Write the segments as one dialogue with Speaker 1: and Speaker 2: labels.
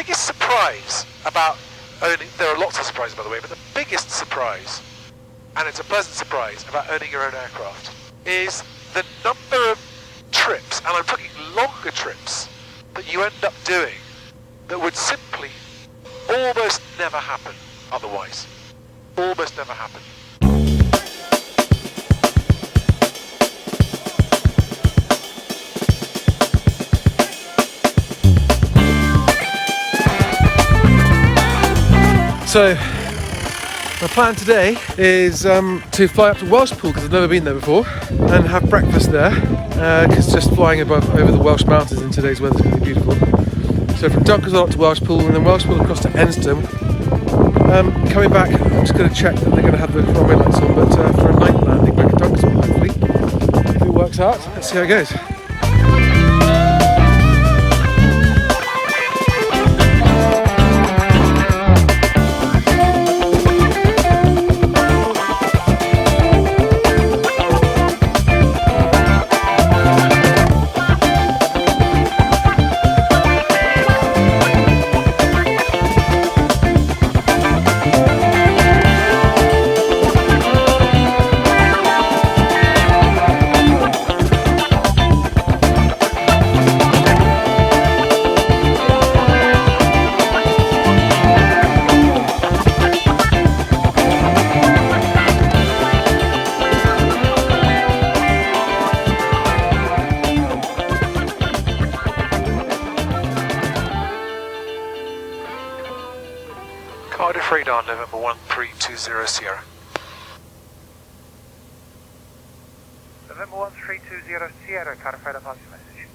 Speaker 1: biggest surprise about owning, there are lots of surprises by the way, but the biggest surprise, and it's a pleasant surprise, about owning your own aircraft is the number of trips, and I'm talking longer trips, that you end up doing that would simply almost never happen otherwise. Almost never happen. So, my plan today is to fly up to Welshpool, because I've never been there before, and have breakfast there, because just flying over the Welsh mountains in today's weather is going to be beautiful. So from Dunkers up to Welshpool, and then Welshpool across to Ensdon. Coming back, I'm just going to check that they're going to have the runway lights on, but for a night landing back at Dunkers, hopefully, if it works out, let's see how it goes. Cardiff radar, November 1320 Sierra.
Speaker 2: November 1320 Sierra, Cardiff radar, pass your message.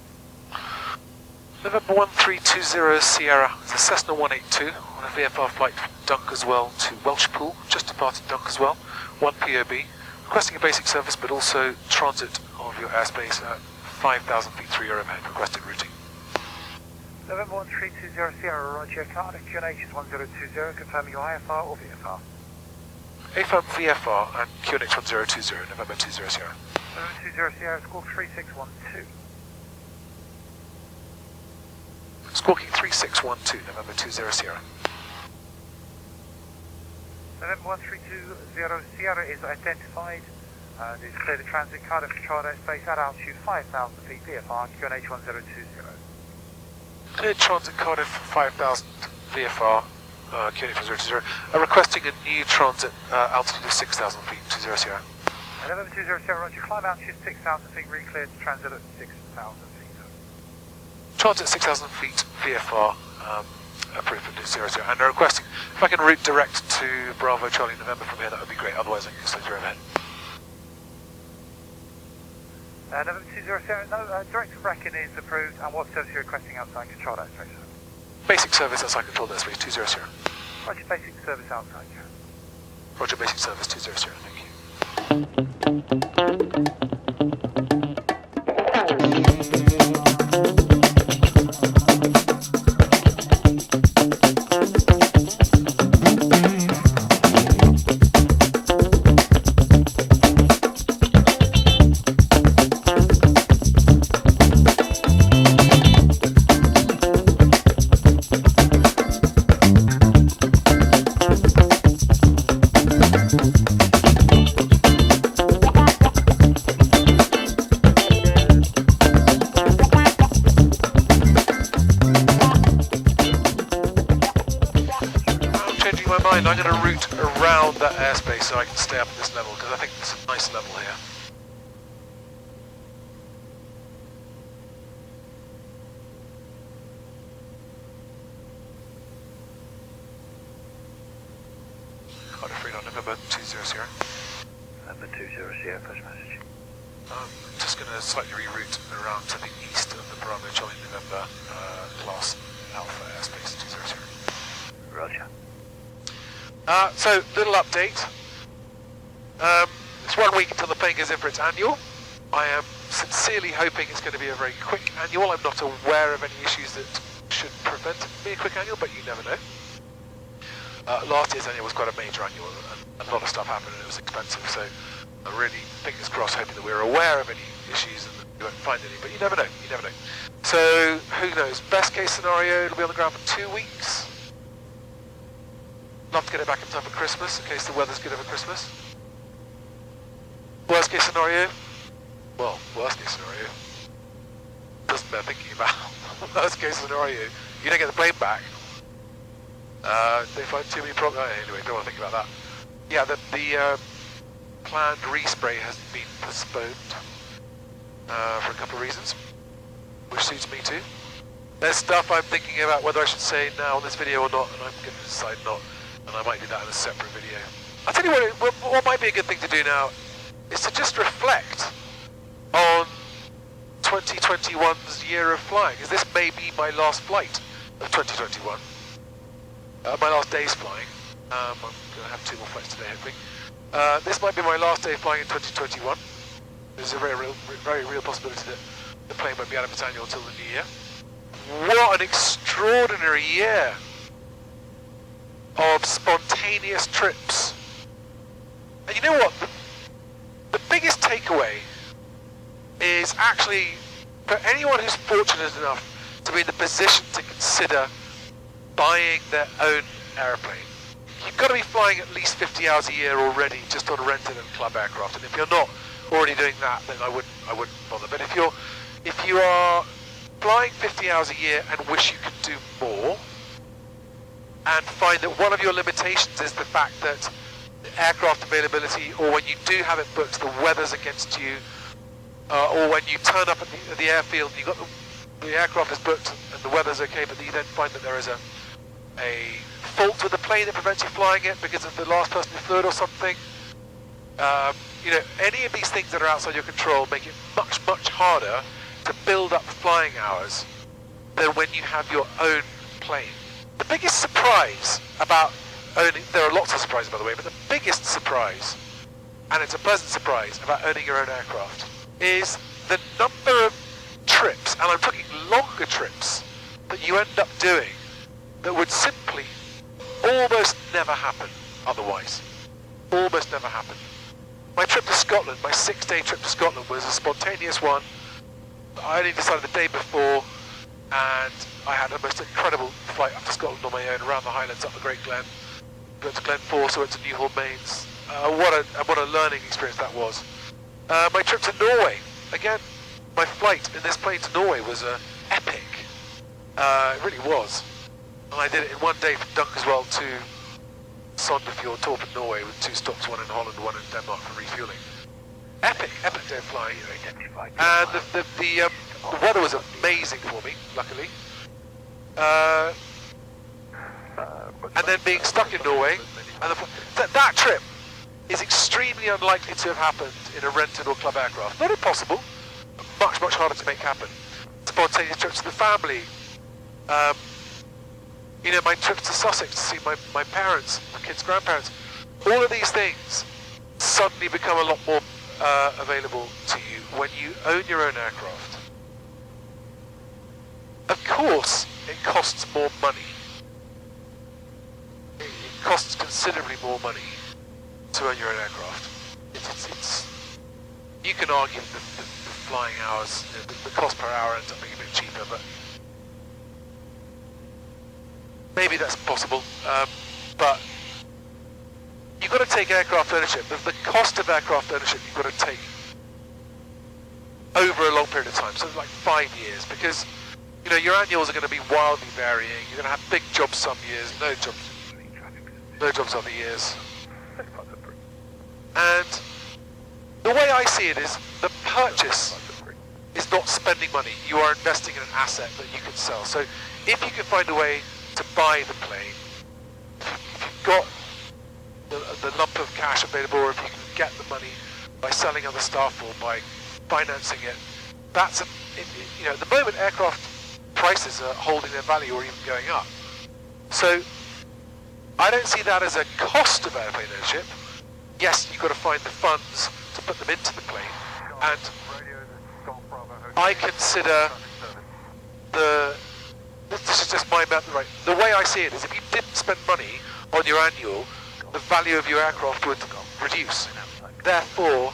Speaker 1: November 1320 Sierra, it's a Cessna 182 on a VFR flight from Dunkerswell to Welshpool, just departed Dunkerswell, 1 POB, requesting a basic service but also transit of your airspace at 5,000 feet through your overhead, requested routing.
Speaker 2: November 1320 Sierra, Roger, Cardiff, QNH is 1020, confirming your IFR or VFR.
Speaker 1: AFM VFR and QNH 1020, November 20 Sierra.
Speaker 2: November 20 Sierra, squawk 3612.
Speaker 1: Squawking 3612, November 20 Sierra.
Speaker 2: November 1320 Sierra is identified and is clear to transit Cardiff controlled airspace at altitude 5,000 feet VFR, QNH 1020.
Speaker 1: Cleared transit Cardiff 5,000 VFR, QNH 1020, requesting a new transit altitude of 6,000 feet, 20 Sierra.
Speaker 2: November 20 Sierra, Roger, climb altitude 6,000 feet, re-cleared to transit at 6,000 feet.
Speaker 1: Transit 6,000 feet VFR, approved for 20 and they're requesting, if I can route direct to Bravo Charlie November from here, that would be great, otherwise I can slip through overhead.
Speaker 2: November 20 Sierra, no, direct to Brecon is approved, and what service are you requesting outside controlled airspace?
Speaker 1: Basic service outside controlled airspace, 20 Sierra.
Speaker 2: Roger, basic service outside, yeah.
Speaker 1: Roger, basic service, 20 Sierra, thank you. I'm going to route around that airspace so I can stay up at this level, because I think it's a nice level here. Cardiff radar, November 20 Sierra.
Speaker 2: November 20 Sierra, first message.
Speaker 1: I'm just going to slightly reroute around to the east of the Bravo Charlie November class Alpha airspace, 20 Sierra.
Speaker 2: Roger.
Speaker 1: So, little update. It's 1 week until the plane goes in for its annual. I am sincerely hoping it's going to be a very quick annual. I'm not aware of any issues that should prevent it being a quick annual, but you never know. Last year's annual was quite a major annual, and a lot of stuff happened and it was expensive, so I'm really, fingers crossed, hoping that we're aware of any issues and that we won't find any, but you never know, you never know. So, who knows? Best case scenario, it'll be on the ground for 2 weeks. Love to get it back in time for Christmas, in case the weather's good over Christmas. Worst case scenario? Well, worst case scenario. Doesn't bear thinking about. Worst case scenario, you don't get the plane back. They find too many problems. Anyway, don't want to think about that. Yeah, the planned respray has been postponed for a couple of reasons, which suits me too. There's stuff I'm thinking about whether I should say now on this video or not, and I'm going to decide not, and I might do that in a separate video. I'll tell you what might be a good thing to do now is to just reflect on 2021's year of flying, because this may be my last flight of 2021. My last day's flying. I'm going to have 2 more flights today, hopefully. This might be my last day flying in 2021. There's a very real possibility that the plane won't be out of its annual until the new year. What an extraordinary year of spontaneous trips. And you know what? The biggest takeaway is actually for anyone who's fortunate enough to be in the position to consider buying their own aeroplane. You've got to be flying at least 50 hours a year already just on rented and club aircraft. And if you're not already doing that, then I wouldn't bother. But if you are flying 50 hours a year and wish you could do more, and find that one of your limitations is the fact that aircraft availability, or when you do have it booked, the weather's against you, or when you turn up at the airfield, you got the aircraft is booked and the weather's okay, but you then find that there is a fault with the plane that prevents you flying it because of the last person who flew it or something. You know, any of these things that are outside your control make it much harder to build up flying hours than when you have your own plane. The biggest surprise about owning, there are lots of surprises by the way, but the biggest surprise, and it's a pleasant surprise, about owning your own aircraft is the number of trips, and I'm talking longer trips, that you end up doing that would simply almost never happen otherwise. Almost never happen. My trip to Scotland, my 6-day trip to Scotland, was a spontaneous one. I only decided the day before, and I had a most incredible flight up to Scotland on my own, around the Highlands, up the Great Glen. Went to Glenforce, went to Newhall Mains. What a learning experience that was. My trip to Norway, again, my flight in this plane to Norway was epic. It really was. And I did it in one day from Dunkerswell to Sandefjord, Torp in Norway, with 2 stops, one in Holland, one in Denmark for refueling. Epic day of flying. And the weather was amazing for me, luckily. And then being stuck in Norway, and that trip is extremely unlikely to have happened in a rented or club aircraft. Not impossible, but much harder to make happen. Spontaneous trips to the family. You know, my trips to Sussex to see my parents, my kids' grandparents. All of these things suddenly become a lot more available to you when you own your own aircraft. Of course, it costs more money. It costs considerably more money to own your own aircraft. You can argue the flying hours, the cost per hour ends up being a bit cheaper, but maybe that's possible. But you've got to take aircraft ownership. The cost of aircraft ownership you've got to take over a long period of time, so like 5 years, because you know your annuals are going to be wildly varying. You're going to have big jobs some years, no jobs other years. And the way I see it is the purchase is not spending money. You are investing in an asset that you can sell. So if you can find a way to buy the plane, if you've got the lump of cash available, or if you can get the money by selling other stuff or by financing it, that's you know, at the moment aircraft prices are holding their value or even going up. So I don't see that as a cost of airplane ownership. Yes, you've got to find the funds to put them into the plane, and I consider this is just my method, right? The way I see it is if you didn't spend money on your annual, the value of your aircraft would reduce. Therefore,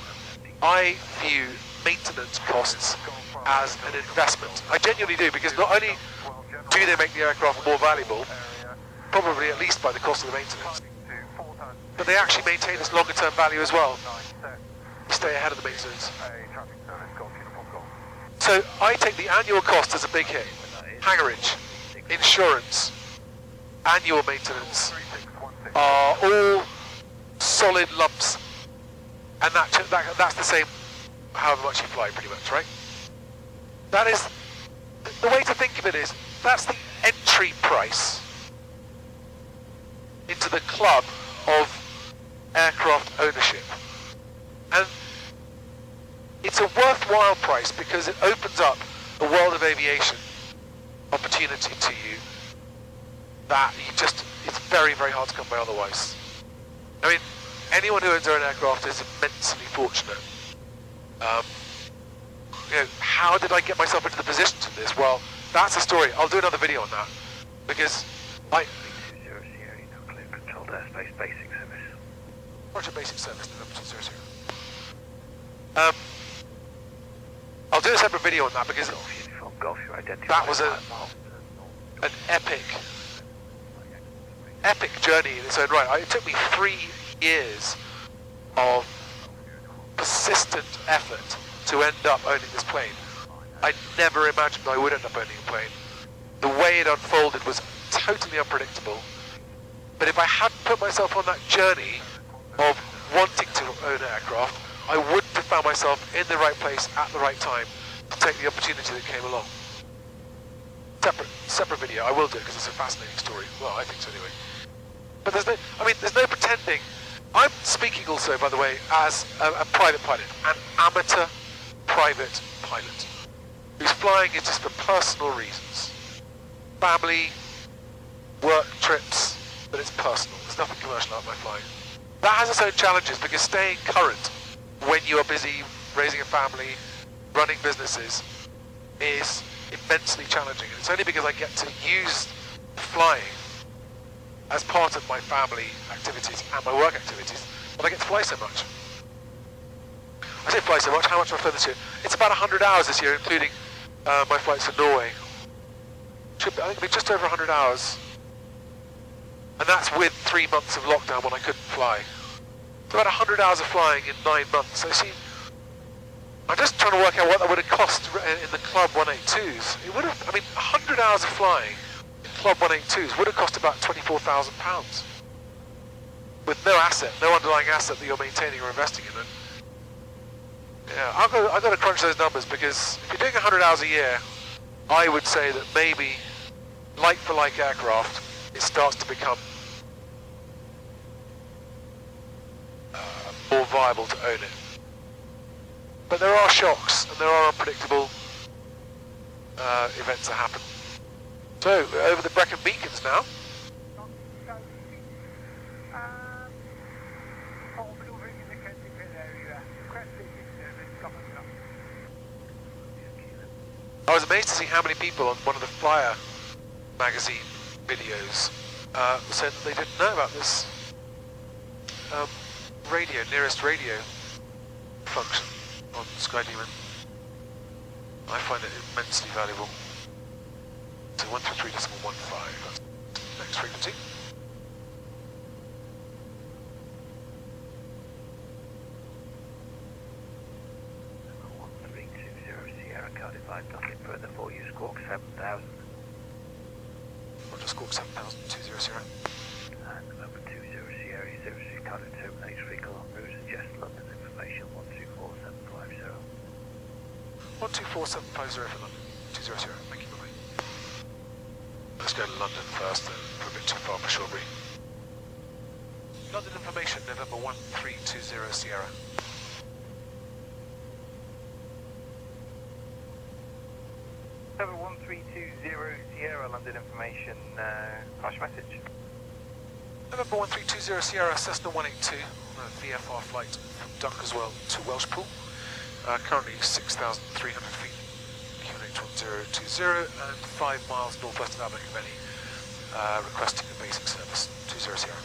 Speaker 1: I view maintenance costs as an investment. I genuinely do, because not only do they make the aircraft more valuable, probably at least by the cost of the maintenance, but they actually maintain its longer term value as well. You stay ahead of the maintenance. So I take the annual cost as a big hit. Hangarage, insurance, annual maintenance are all solid lumps, and that's the same however much you fly, pretty much, right? That is, the way to think of it is, that's the entry price into the club of aircraft ownership. And it's a worthwhile price because it opens up a world of aviation opportunity to you that it's very, very hard to come by otherwise. I mean, anyone who owns their own aircraft is immensely fortunate. How did I get myself into the position to this? Well, that's a story. I'll do another video on that, because
Speaker 2: Controlled airspace basic service.
Speaker 1: Roger, basic service, November 200. I'll do a separate video on that, because that was an epic journey in its own right. It took me 3 years of persistent effort to end up owning this plane. I never imagined I would end up owning a plane. The way it unfolded was totally unpredictable. But if I hadn't put myself on that journey of wanting to own an aircraft, I wouldn't have found myself in the right place at the right time to take the opportunity that came along. Separate video. I will do it because it's a fascinating story. Well, I think so anyway. But there's no pretending. I'm speaking also, by the way, as a private pilot, an amateur private pilot, who's flying it just for personal reasons. Family, work trips, but it's personal. There's nothing commercial about my flying. That has its own challenges, because staying current when you are busy raising a family, running businesses, is immensely challenging. And it's only because I get to use flying as part of my family activities and my work activities that I get to fly so much. I say fly so much, how much have I flown this year? It's about 100 hours this year, including my flights to Norway. I think it'll be just over 100 hours. And that's with 3 months of lockdown when I couldn't fly. So about 100 hours of flying in 9 months. So you see, I'm just trying to work out what that would have cost in the Club 182s. It would have, 100 hours of flying in Club 182s would have cost about £24,000. With no asset, no underlying asset that you're maintaining or investing in it. Yeah, I've got to crunch those numbers, because if you're doing 100 hours a year, I would say that maybe, like for like aircraft, it starts to become more viable to own it. But there are shocks, and there are unpredictable events that happen. So, over the Brecon Beacons now. I was amazed to see how many people on one of the Flyer magazine videos said that they didn't know about this nearest radio function on Skydemon. I find it immensely valuable. So 123.15, next frequency.
Speaker 2: Further for you, Squawk 7000.
Speaker 1: Roger, Squawk 7000, 200.
Speaker 2: And November 20 Sierra, services card terminates vehicle on route, suggest London information 124750.
Speaker 1: 124750 for London, 200, thank you, bye. Let's go to London first, then we're a bit too far for Shawbury. London information, November 1320 Sierra.
Speaker 2: November 1320 Sierra, London information, flash message.
Speaker 1: November 1320 Sierra, Cessna 182, on a VFR flight from Dunkeswell to Welshpool. Currently 6,300 feet, QNH 1020, and 5 miles northwest of Abergavenny, requesting a basic service, 20 Sierra.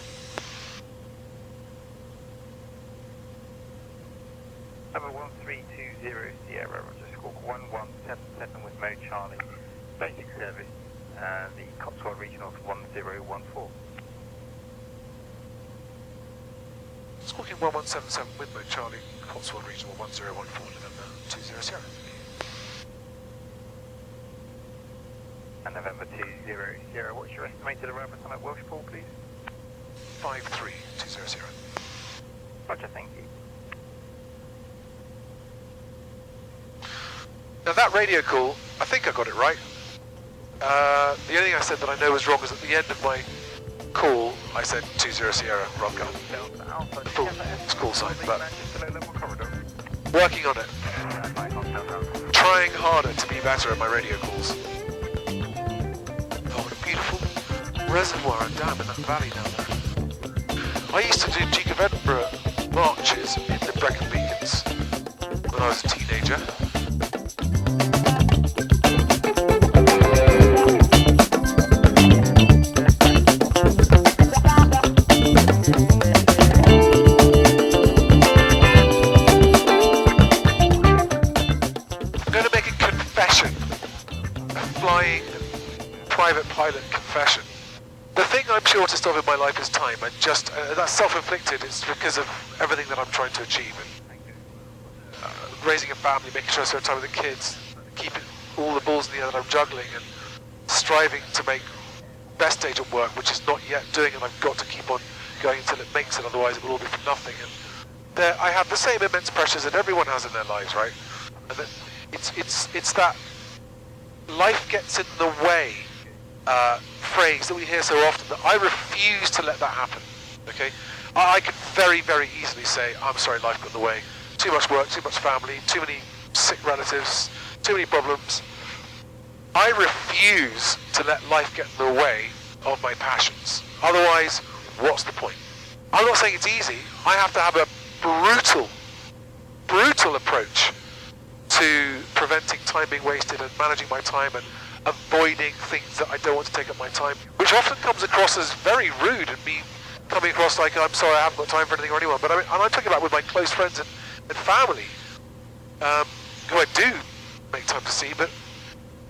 Speaker 2: November 1320 Sierra, Roger, Squawk 1110 Charlie, basic service, the Cotswold Regional 1014.
Speaker 1: Squawking 1177 Windmode Charlie, Cotswold Regional 1014, November 200.
Speaker 2: And November 200, what's your estimated arrival time at Welshpool, please?
Speaker 1: 53200.
Speaker 2: Roger, thank you.
Speaker 1: Now that radio call, I think I got it right. The only thing I said that I know was wrong was at the end of my call, I said 20 Sierra Rocker. The full call sign, but working on it. Trying harder to be better at my radio calls. Oh, what a beautiful reservoir and dam in that valley down there. I used to do Duke of Edinburgh marches in the Brecon Beacons when I was a teenager. Private pilot confession. The thing I'm shortest of in my life is time, and just that's self-inflicted. It's because of everything that I'm trying to achieve, and raising a family, making sure I spend time with the kids, keeping all the balls in the air that I'm juggling, and striving to make best agent work, which is not yet doing, and I've got to keep on going until it makes it. Otherwise, it will all be for nothing. And there, I have the same immense pressures that everyone has in their lives, right? And that it's that life gets in the way. Phrase that we hear so often that I refuse to let that happen. Okay, I can very, very easily say, I'm sorry, life got in the way. Too much work, too much family, too many sick relatives, too many problems. I refuse to let life get in the way of my passions. Otherwise, what's the point? I'm not saying it's easy. I have to have a brutal approach to preventing time being wasted and managing my time and avoiding things that I don't want to take up my time, which often comes across as very rude and me coming across like I'm sorry I haven't got time for anything or anyone. But I mean, and I'm talking about with my close friends and family, who I do make time to see. But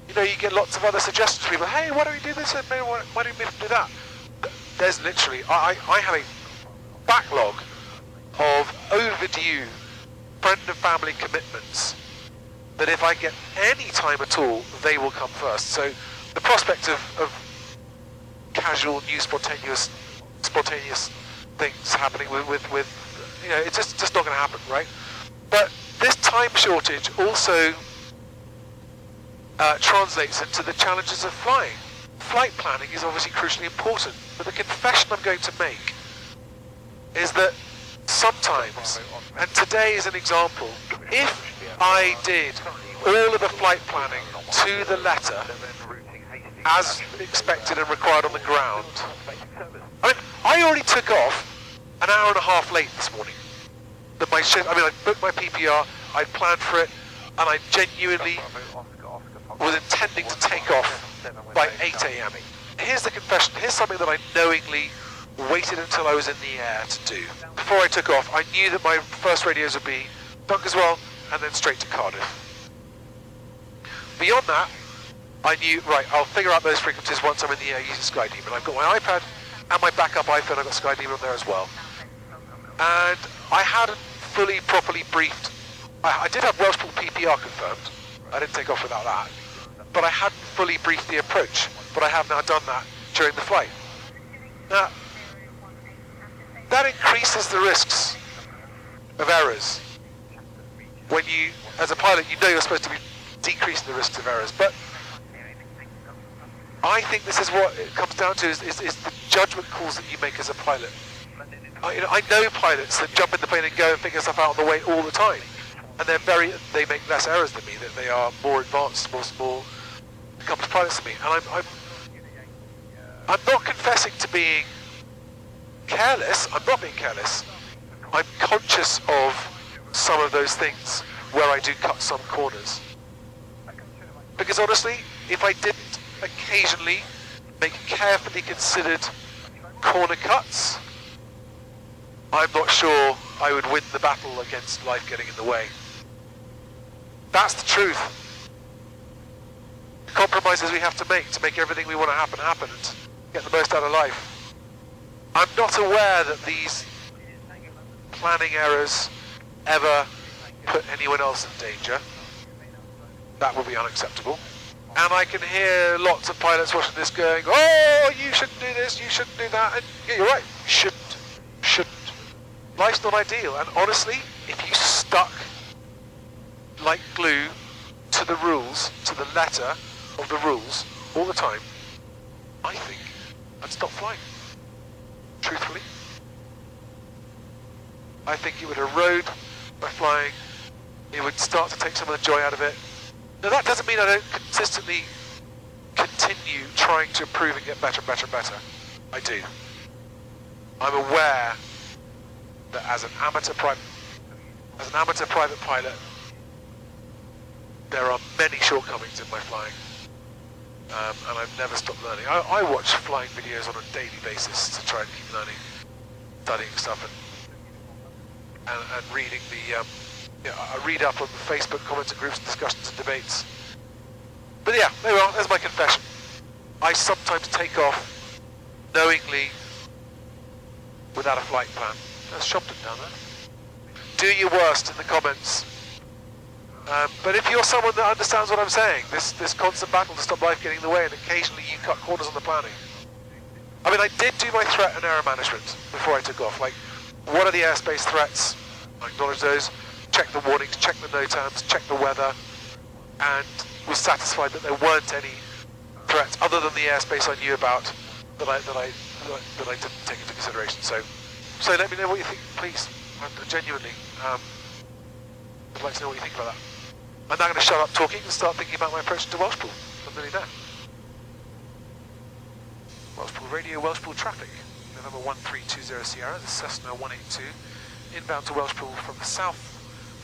Speaker 1: you know, you get lots of other suggestions from people. Hey, why don't we do this? And maybe why don't we do that? There's literally I have a backlog of overdue friend and family commitments that if I get any time at all, they will come first. So the prospect of casual, new, spontaneous things happening with you know, it's just not going to happen, right? But this time shortage also translates into the challenges of flying. Flight planning is obviously crucially important, but the confession I'm going to make is that sometimes, and today is an example, if I did all of the flight planning to the letter as expected and required on the ground, I mean, I already took off an hour and a half late this morning. I booked my PPR, I planned for it, and I genuinely was intending to take off by 8 a.m. Here's the confession, here's something that I knowingly waited until I was in the air to do. Before I took off, I knew that my first radios would be Dunkeswell and then straight to Cardiff. Beyond that, I knew, right, I'll figure out those frequencies once I'm in the air using SkyDemon. I've got my iPad and my backup iPhone, I've got SkyDemon on there as well. And I hadn't fully, properly briefed. I did have Welshpool PPR confirmed. I didn't take off without that. But I hadn't fully briefed the approach. But I have now done that during the flight. Now, that increases the risks of errors. When you, as a pilot, you know you're supposed to be decreasing the risks of errors. But I think this is what it comes down to, is the judgment calls that you make as a pilot. I know pilots that jump in the plane and go and figure stuff out on the way all the time. And they make less errors than me, that they are more advanced, more accomplished pilots than me. And I'm not confessing to being careless. I'm not being careless. I'm conscious of some of those things where I do cut some corners. Because honestly, if I didn't occasionally make carefully considered corner cuts, I'm not sure I would win the battle against life getting in the way. That's the truth. compromises we have to make everything we want to happen and get the most out of life. I'm not aware that these planning errors ever put anyone else in danger. That would be unacceptable. And I can hear lots of pilots watching this going, oh, you shouldn't do this, you shouldn't do that. And yeah, you're right, you shouldn't. Life's not ideal. And honestly, if you stuck like glue to the rules, to the letter of the rules all the time, I think I'd stop flying. Truthfully. I think it would erode my flying. It would start to take some of the joy out of it. Now that doesn't mean I don't consistently continue trying to improve and get better and better and better. I do. I'm aware that as an amateur private pilot, there are many shortcomings in my flying, and I've never stopped learning. I watch flying videos on a daily basis to try and keep learning, studying stuff, and reading the. I read up on the Facebook comments and groups, discussions and debates. But yeah, there we are. There's my confession. I sometimes take off knowingly without a flight plan. There's Shopton down there. Do your worst in the comments. But if you're someone that understands what I'm saying, this constant battle to stop life getting in the way, and occasionally you cut corners on the planning. I mean, I did do my threat and error management before I took off. Like, what are the airspace threats? I acknowledge those. Check the warnings, check the NOTAMs, check the weather, and was satisfied that there weren't any threats other than the airspace I knew about that I didn't take into consideration. So let me know what you think, please. Genuinely, I'd like to know what you think about that. I'm now going to shut up talking and start thinking about my approach to Welshpool. I'm nearly there. Welshpool radio, Welshpool traffic. November 1320 Sierra, the Cessna 182, inbound to Welshpool from the south.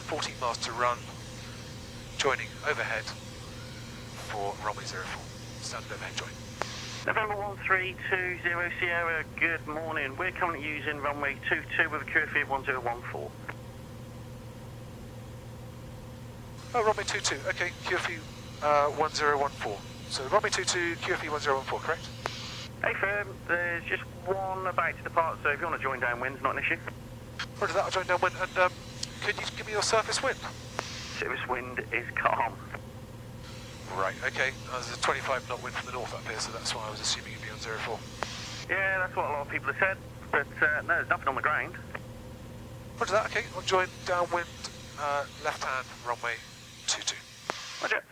Speaker 1: 14 miles to run, joining overhead for runway 04. Standard overhead join.
Speaker 3: November 1320 Sierra, good morning. We're currently using runway 22 with a QFE of 1014.
Speaker 1: Oh, runway 22, okay, QFE 1014. So runway 22, QFE 1014, correct?
Speaker 3: Hey firm, there's just one about to depart, so if you want to join downwind, it's not an issue.
Speaker 1: Roger that, I'll join downwind, and could you give me your surface wind?
Speaker 3: Surface wind is calm.
Speaker 1: Right, okay. There's a 25 knot wind from the north up here, so that's why I was assuming it'd be on 04.
Speaker 3: Yeah, that's what a lot of people have said, but no, there's nothing on the ground.
Speaker 1: Roger that, okay. I'll join downwind, left hand, runway 22.
Speaker 3: Roger.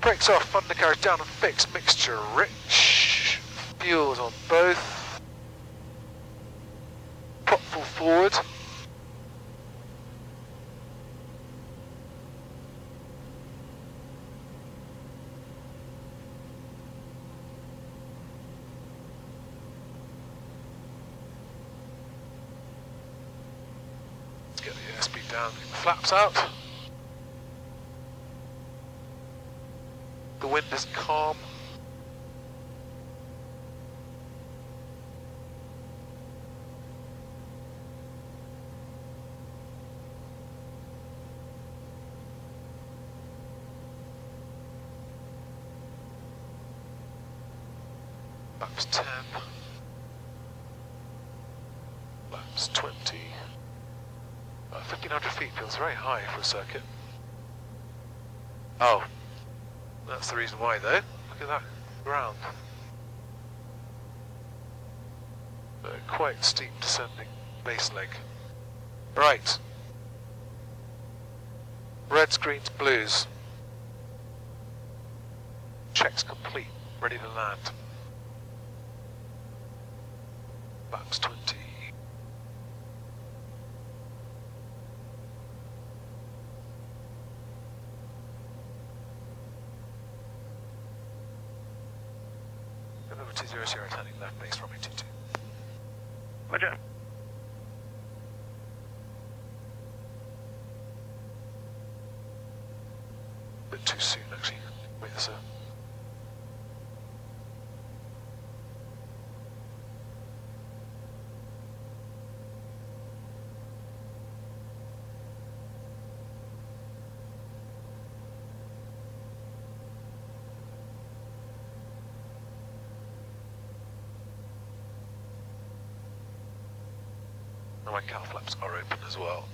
Speaker 1: Brakes off, undercarriage down and fixed, mixture rich, fuels on both, prop full forward, let's get the airspeed down, flaps out. The wind is calm. Laps 10. Laps 20. 1500 feet feels very high for a circuit. Oh. That's the reason why, though. Look at that ground. Quite steep descending base leg. Right. Reds, greens, blues. Checks complete. Ready to land. Laps 20. 20 Sierra turning left base, runway 22.
Speaker 3: Roger.
Speaker 1: Bit too soon, actually. Wait, sir. And my cowl flaps are open as well.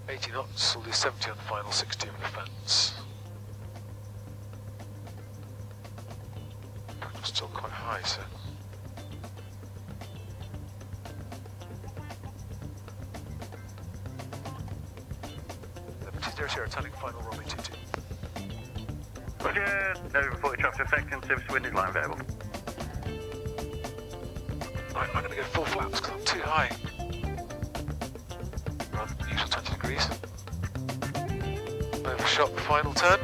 Speaker 1: $80 knots, we'll do 70 on the final, 60 on the fence. Still quite high, so. Zero, turning final, runway 22.
Speaker 3: Roger. No reported traffic effect and service wind is line variable.
Speaker 1: Right, I'm going to go full flaps because I'm too high. Run usual 20 degrees. Overshot the final turn.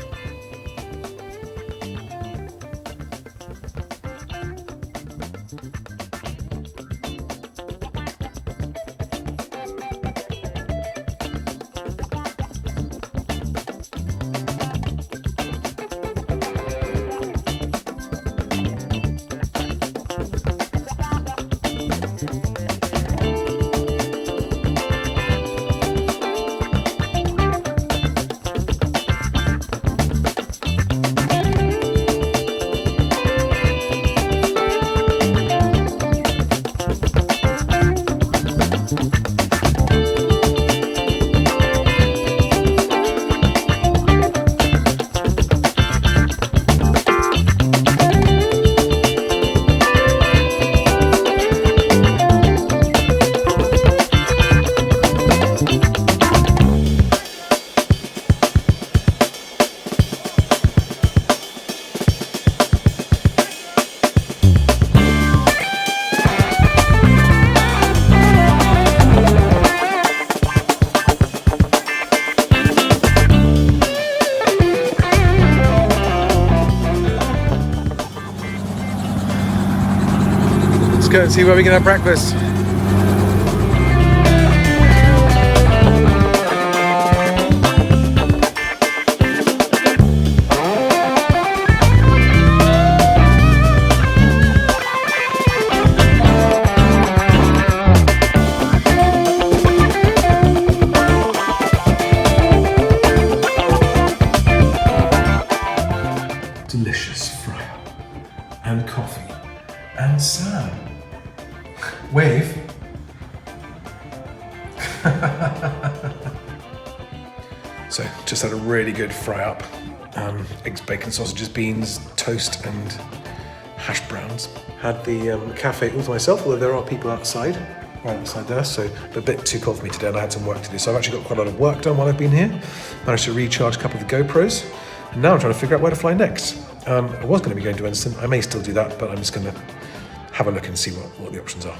Speaker 1: Go and see where we can have breakfast. Delicious fry and coffee and Sam. Wave. So just had a really good fry up. Eggs, bacon, sausages, beans, toast and hash browns. Had the cafe all to myself, although there are people outside, right outside there, so a bit too cold for me today and I had some work to do. So I've actually got quite a lot of work done while I've been here. Managed to recharge a couple of the GoPros. And now I'm trying to figure out where to fly next. I was going to be going to Ensign. I may still do that, but I'm just going to have a look and see what the options are.